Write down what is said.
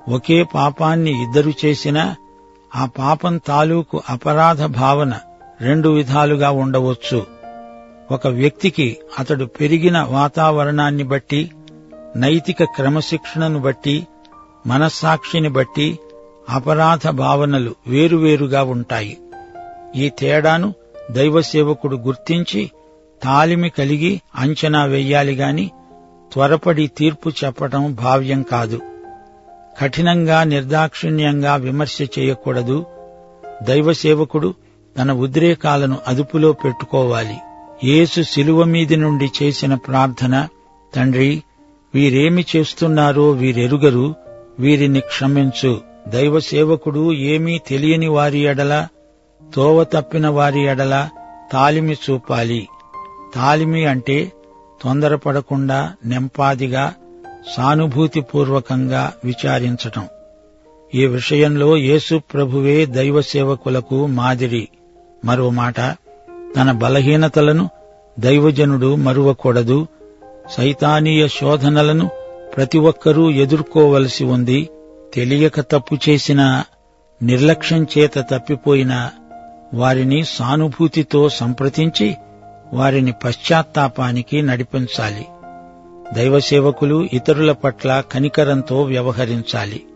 ఒకే పాపాన్ని ఇద్దరు చేసినా ఆ పాపం తాలూకు అపరాధ భావన రెండు విధాలుగా ఉండవచ్చు. ఒక వ్యక్తికి అతడు పెరిగిన వాతావరణాన్ని బట్టి, నైతిక క్రమశిక్షణను బట్టి, మనస్సాక్షిని బట్టి అపరాధ భావనలు వేరువేరుగా ఉంటాయి. ఈ తేడాను దైవసేవకుడు గుర్తించి తాలిమి కలిగి అంచనా వెయ్యాలిగాని త్వరపడి తీర్పు చెప్పటం భావ్యం కాదు. కఠినంగా నిర్దాక్షిణ్యంగా విమర్శ చేయకూడదు. దైవసేవకుడు తన ఉద్రేకాలను అదుపులో పెట్టుకోవాలి. యేసు శిలువ మీది నుండి చేసిన ప్రార్థన, తండ్రి, వీరేమి చేస్తున్నారో వీరెరుగరు, వీరిని క్షమించు. దైవసేవకుడు ఏమీ తెలియని వారి ఎడల, తోవ తప్పిన వారి ఎడల తాలిమి చూపాలి. తాలిమి అంటే తొందరపడకుండా నెంపాదిగా సానుభూతిపూర్వకంగా విచారించటం. ఈ విషయంలో యేసు ప్రభువే దైవసేవకులకు మాదిరి. మరో మాట, తన బలహీనతలను దైవజనుడు మరువకూడదు. సైతానీయ శోధనలను ప్రతి ఒక్కరూ ఎదుర్కోవలసి ఉంది. తెలియక తప్పు చేసినా, నిర్లక్ష్యం చేత తప్పిపోయినా వారిని సానుభూతితో సంప్రదించి వారిని పశ్చాత్తాపానికి నడిపించాలి. దైవసేవకులు ఇతరుల పట్ల కనికరంతో వ్యవహరించాలి.